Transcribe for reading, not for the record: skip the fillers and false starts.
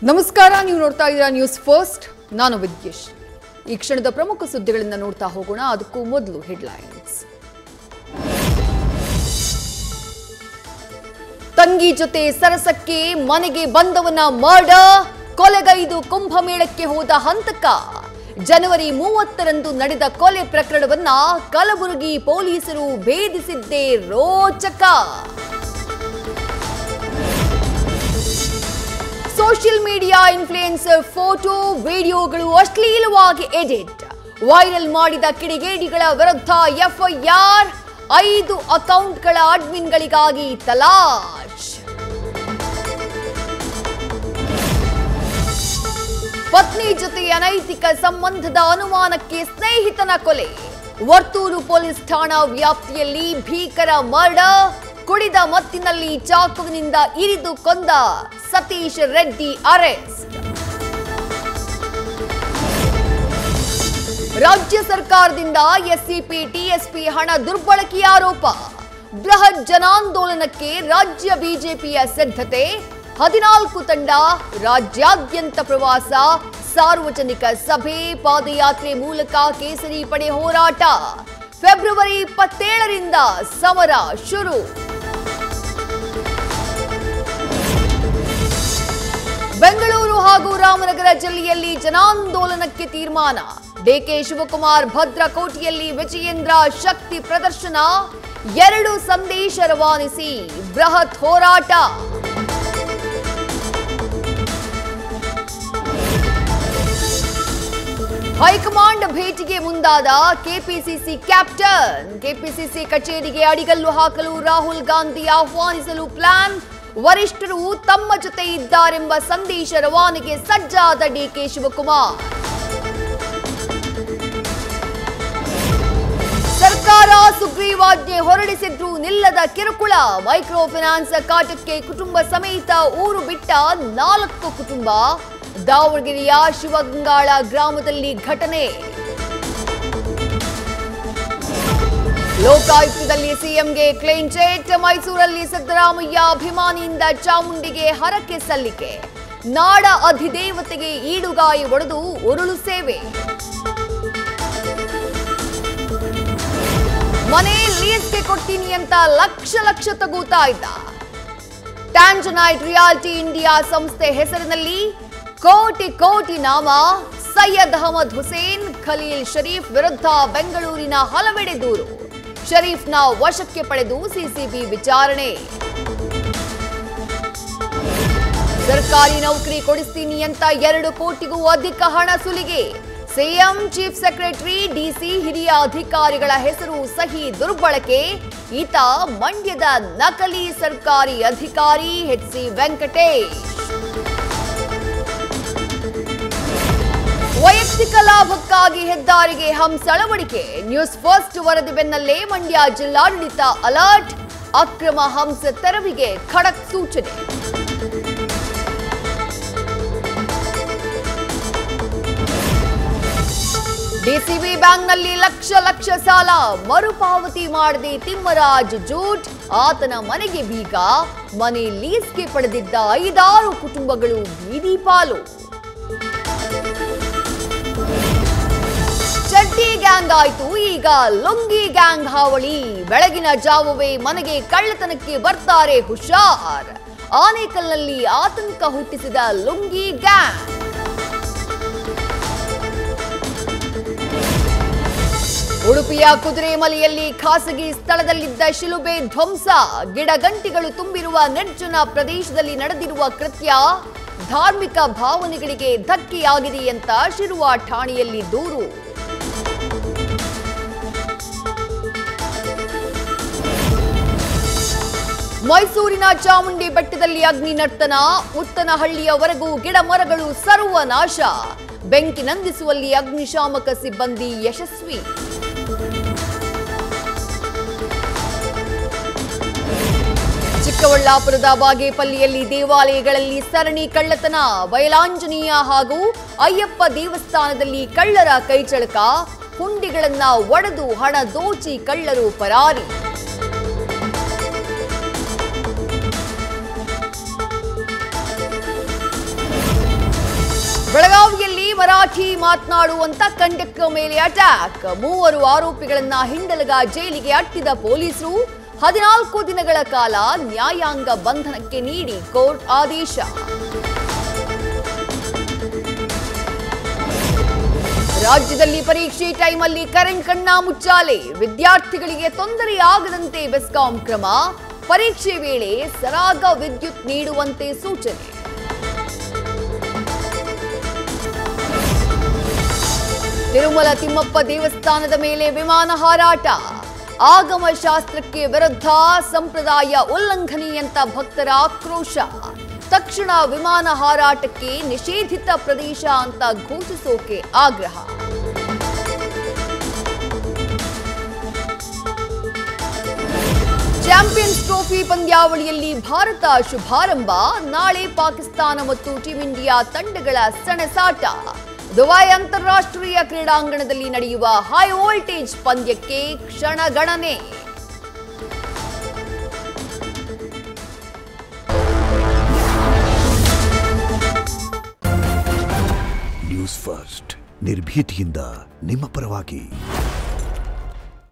ನಮಸ್ಕಾರ, ನೀವು ನೋಡ್ತಾ ಇದ್ದೀರಾ ನ್ಯೂಸ್ ಫಸ್ಟ್. ನಾನು ವಿದ್ಯೇಶ್. ಈ ಕ್ಷಣದ ಪ್ರಮುಖ ಸುದ್ದಿಗಳನ್ನು ನೋಡ್ತಾ ಹೋಗೋಣ. ಅದಕ್ಕೂ ಮೊದಲು ಹೆಡ್ಲೈನ್ಸ್. ತಂಗಿ ಜೊತೆ ಸರಸಕ್ಕೆ ಮನೆಗೆ ಬಂದವನ ಮರ್ಡರ್, ಕೊಲೆಗೈದು ಕುಂಭಮೇಳಕ್ಕೆ ಹೋದ ಹಂತಕ. ಜನವರಿ 30ರಂದು ನಡೆದ ಕೊಲೆ ಪ್ರಕರಣವನ್ನ ಕಲಬುರಗಿ ಪೊಲೀಸರು ಭೇದಿಸಿದ್ದೇ ರೋಚಕ. ಸೋಷಿಯಲ್ ಮೀಡಿಯಾ ಇನ್ಫ್ಲುಯೆನ್ಸರ್ ಫೋಟೋ ವಿಡಿಯೋಗಳು ಅಶ್ಲೀಲವಾಗಿ ಎಡಿಟ್, ವೈರಲ್ ಮಾಡಿದ ಕಿಡಿಗೇಡಿಗಳ ವಿರುದ್ಧ ಎಫ್ಐಆರ್, 5 ಅಕೌಂಟ್ಗಳ ಅಡ್ಮಿನ್ಗಳಿಗಾಗಿ ತಲಾಶ್. ಪತ್ನಿ ಜೊತೆ ಅನೈತಿಕ ಸಂಬಂಧದ ಅನುಮಾನಕ್ಕೆ ಸ್ನೇಹಿತನ ಕೊಲೆ, ವರ್ತೂರು ಪೊಲೀಸ್ ಠಾಣಾ ವ್ಯಾಪ್ತಿಯಲ್ಲಿ ಭೀಕರ ಮರ್ಡರ್, ಕುಡಿದ ಮತ್ತಿನಲ್ಲಿ ಚಾಕುವಿನಿಂದ ಇರಿದು ಕೊಂದ ಸತೀಶ್ ರೆಡ್ಡಿ ಅರೆಸ್ಟ್. ರಾಜ್ಯ ಸರ್ಕಾರದಿಂದ ಎಸ್ಸಿಪಿ ಟಿಎಸ್ಪಿ ಹಣ ದುರ್ಬಳಕೆ ಆರೋಪ, ಬೃಹತ್ ಜನಾಂದೋಲನಕ್ಕೆ ರಾಜ್ಯ ಬಿಜೆಪಿಯ ಸಿದ್ಧತೆ, 14 ತಂಡ ರಾಜ್ಯಾದ್ಯಂತ ಪ್ರವಾಸ, ಸಾರ್ವಜನಿಕ ಸಭೆ, ಪಾದಯಾತ್ರೆ ಮೂಲಕ ಕೇಸರಿ ಪಡೆ ಹೋರಾಟ, ಫೆಬ್ರವರಿ 27ರಿಂದ ಸಮರ ಶುರು. ಬೆಂಗಳೂರು ಹಾಗೂ ರಾಮನಗರ ಜಿಲ್ಲೆಯಲ್ಲಿ ಜನಾಂದೋಲನಕ್ಕೆ ತೀರ್ಮಾನ, ಡಿಕೆ ಶಿವಕುಮಾರ್ ಭದ್ರಕೋಟೆಯಲ್ಲಿ ವಿಜಯೇಂದ್ರ ಶಕ್ತಿ ಪ್ರದರ್ಶನ, 2 ಸಂದೇಶ ರವಾನಿಸಿ ಬೃಹತ್ ಹೋರಾಟ. ಹೈಕಮಾಂಡ್ ಭೇಟಿಗೆ ಮುಂದಾದ ಕೆಪಿಸಿಸಿ ಕ್ಯಾಪ್ಟನ್, ಕೆಪಿಸಿಸಿ ಕಚೇರಿಗೆ ಅಡಿಗಲ್ಲು ಹಾಕಲು ರಾಹುಲ್ ಗಾಂಧಿ ಆಹ್ವಾನಿಸಲು ಪ್ಲಾನ್, ವರಿಷ್ಠರು ತಮ್ಮ ಜೊತೆ ಇದ್ದಾರೆಂಬ ಸಂದೇಶ ರವಾನೆಗೆ ಸಜ್ಜಾದ ಡಿಕೆ ಶಿವಕುಮಾರ್. ಸರ್ಕಾರ ಸುಗ್ರೀವಾಜ್ಞೆ ಹೊರಡಿಸಿದ್ರೂ ನಿಲ್ಲದ ಕಿರುಕುಳ, ಮೈಕ್ರೋ ಫೈನಾನ್ಸ್ ಕಾಟಕ್ಕೆ ಕುಟುಂಬ ಸಮೇತ ಊರು ಬಿಟ್ಟ 4 ಕುಟುಂಬ, ದಾವಣಗೆರೆಯ ಶಿವಗಂಗಾಳ ಗ್ರಾಮದಲ್ಲಿ ಘಟನೆ. ಲೋಕಾಯುಕ್ತದಲ್ಲಿ ಸಿಎಂಗೆ ಕ್ಲೀನ್ ಚಿಟ್, ಮೈಸೂರಲ್ಲಿ ಸಿದ್ದರಾಮಯ್ಯ ಅಭಿಮಾನಿಯಿಂದ ಚಾಮುಂಡಿಗೆ ಹರಕೆ ಸಲ್ಲಿಕೆ, ನಾಡ ಅಧಿದೇವತೆಗೆ ಈಡುಗಾಯಿ ಒಡೆದು ಉರುಳು ಸೇವೆ. ಮನೆ ಲೀಸ್ಗೆ ಕೊಡ್ತೀನಿ ಅಂತ ಲಕ್ಷ ತಗೂತಾ ಇದ್ದ. ಟ್ಯಾಂಜನೈಟ್ ರಿಯಾಲಿಟಿ ಇಂಡಿಯಾ ಸಂಸ್ಥೆ ಹೆಸರಿನಲ್ಲಿ ಕೋಟಿ ನಾಮ, ಸೈಯದ್ ಅಹಮದ್ ಹುಸೇನ್, ಖಲೀಲ್ ಶರೀಫ್ ವಿರುದ್ಧ ಬೆಂಗಳೂರಿನ ಹಲವೆಡೆ ದೂರು, ಶರೀಫ್ನ ವಶಕ್ಕೆ ಪಡೆದು ಸಿಸಿಬಿ ವಿಚಾರಣೆ. ಸರ್ಕಾರಿ ನೌಕರಿ ಕೊಡಿಸ್ತೀನಿ ಅಂತ 2 ಕೋಟಿಗೂ ಅಧಿಕ ಹಣ ಸುಲಿಗೆ, ಸಿಎಂ, ಚೀಫ್ ಸೆಕ್ರೆಟರಿ, ಡಿಸಿ, ಹಿರಿಯ ಅಧಿಕಾರಿಗಳ ಹೆಸರು ಸಹಿ ದುರ್ಬಳಕೆ. ಈತ ಮಂಡ್ಯದ ನಕಲಿ ಸರ್ಕಾರಿ ಅಧಿಕಾರಿ ಎಚ್ಸಿ ವೆಂಕಟೇಶ್. ವೈಯಕ್ತಿಕ ಲಾಭಕ್ಕಾಗಿ ಹೆದ್ದಾರಿಗೆ ಹಂಸ ಅಳವಡಿಕೆ, ನ್ಯೂಸ್ ಫಸ್ಟ್ ವರದಿ ಬೆನ್ನಲ್ಲೇ ಮಂಡ್ಯ ಜಿಲ್ಲಾಡಳಿತ ಅಲರ್ಟ್, ಅಕ್ರಮ ಹಂಸ ತೆರವಿಗೆ ಖಡಕ್ ಸೂಚನೆ. ಡಿಸಿಬಿ ಬ್ಯಾಂಕ್ನಲ್ಲಿ ಲಕ್ಷ ಸಾಲ ಮರುಪಾವತಿ ಮಾಡದೆ ತಿಮ್ಮರಾಜ್ ಜೂಟ್, ಆತನ ಮನೆಗೆ ಬೀಗ, ಮನೆ ಲೀಸ್ಗೆ ಪಡೆದಿದ್ದ 5-6 ಕುಟುಂಬಗಳು ಬೀದಿ ಪಾಲು. ಚಡ್ಡಿ ಗ್ಯಾಂಗ್ ಆಯ್ತು, ಈಗ ಲುಂಗಿ ಗ್ಯಾಂಗ್ ಹಾವಳಿ, ಬೆಳಗಿನ ಜಾವವೇ ಮನೆಗೆ ಕಳ್ಳತನಕ್ಕೆ ಬರ್ತಾರೆ ಹುಷಾರ್, ಆನೇಕಲ್ನಲ್ಲಿ ಆತಂಕ ಹುಟ್ಟಿಸಿದ ಲುಂಗಿ ಗ್ಯಾಂಗ್. ಉಡುಪಿಯ ಕುದುರೆಮಲೆಯಲ್ಲಿ ಖಾಸಗಿ ಸ್ಥಳದಲ್ಲಿದ್ದ ಶಿಲುಬೆ ಧ್ವಂಸ, ಗಿಡಗಂಟಿಗಳು ತುಂಬಿರುವ ನಿರ್ಜನ ಪ್ರದೇಶದಲ್ಲಿ ನಡೆದಿರುವ ಕೃತ್ಯ, ಧಾರ್ಮಿಕ ಭಾವನೆಗಳಿಗೆ ಧಕ್ಕೆಯಾಗಿದೆ ಅಂತ ಶಿರುವ ಠಾಣೆಯಲ್ಲಿ ದೂರು. ಮೈಸೂರಿನ ಚಾಮುಂಡಿ ಬೆಟ್ಟದಲ್ಲಿ ಅಗ್ನಿ ನರ್ತನ, ಉತ್ತನಹಳ್ಳಿಯವರೆಗೂ ಗಿಡ ಮರಗಳು ಸರ್ವನಾಶ, ಬೆಂಕಿ ನಂದಿಸುವಲ್ಲಿ ಅಗ್ನಿಶಾಮಕ ಸಿಬ್ಬಂದಿ ಯಶಸ್ವಿ. ಚಿಕ್ಕಬಳ್ಳಾಪುರದ ಬಾಗೇಪಲ್ಲಿಯಲ್ಲಿ ದೇವಾಲಯಗಳಲ್ಲಿ ಸರಣಿ ಕಳ್ಳತನ, ಬಯಲಾಂಜನೇಯ ಹಾಗೂ ಅಯ್ಯಪ್ಪ ದೇವಸ್ಥಾನದಲ್ಲಿ ಕಳ್ಳರ ಕೈಚಳಕ, ಹುಂಡಿಗಳನ್ನ ಒಡೆದು ಹಣ ದೋಚಿ ಕಳ್ಳರು ಪರಾರಿ. ಮರಾಠಿ ಮಾತನಾಡುವಂತ ಕಂಡಕ್ಟರ್ ಮೇಲೆ ಅಟ್ಯಾಕ್. 3 ಆರೋಪಿಗಳನ್ನ ಹಿಂಡಲಗ ಜೈಲಿಗೆ ಅಟ್ಟಿದ ಪೊಲೀಸರು 14 ದಿನಗಳ ಕಾಲ ನ್ಯಾಯಾಂಗ ಬಂಧನಕ್ಕೆ ನೀಡಿ ಕೋರ್ಟ್ ಆದೇಶ. ರಾಜ್ಯದಲ್ಲಿ ಪರೀಕ್ಷೆ ಟೈಮಲ್ಲಿ ಕರೆಂಟ್ ಕಣ್ಣ ಮುಚ್ಚಾಲೆ. ವಿದ್ಯಾರ್ಥಿಗಳಿಗೆ ತೊಂದರೆಯಾಗದಂತೆ ಬೆಸ್ಕಾಂ ಕ್ರಮ. ಪರೀಕ್ಷೆ ವೇಳೆ ಸರಾಗ ವಿದ್ಯುತ್ ನೀಡುವಂತೆ ಸೂಚನೆ. ತಿರುಮಲ ತಿಮ್ಮಪ್ಪ ದೇವಸ್ಥಾನದ ಮೇಲೆ ವಿಮಾನ ಹಾರಾಟ. ಆಗಮ ಶಾಸ್ತ್ರಕ್ಕೆ ವಿರುದ್ಧ, ಸಂಪ್ರದಾಯ ಉಲ್ಲಂಘನೆಯಂತ ಭಕ್ತರ ಆಕ್ರೋಶ. ತಕ್ಷಣ ವಿಮಾನ ಹಾರಾಟಕ್ಕೆ ನಿಷೇಧಿತ ಪ್ರದೇಶ ಅಂತ ಘೋಷಿಸೋಕೆ ಆಗ್ರಹ. ಚಾಂಪಿಯನ್ಸ್ ಟ್ರೋಫಿ ಪಂದ್ಯಾವಳಿಯಲ್ಲಿ ಭಾರತ ಶುಭಾರಂಭ. ನಾಳೆ ಪಾಕಿಸ್ತಾನ ಮತ್ತು ಟೀಂ ಇಂಡಿಯಾ ತಂಡಗಳ ಸೆಣಸಾಟ. ದುಬೈ ಅಂತಾರಾಷ್ಟ್ರೀಯ ಕ್ರೀಡಾಂಗಣದಲ್ಲಿ ನಡೆಯುವ ಹೈ ವೋಲ್ಟೇಜ್ ಪಂದ್ಯಕ್ಕೆ ಕ್ಷಣಗಣನೆ. ನ್ಯೂಸ್ ಫಸ್ಟ್ ನಿರ್ಭೀತಿಯಿಂದ ನಿಮ್ಮ ಪರವಾಗಿ.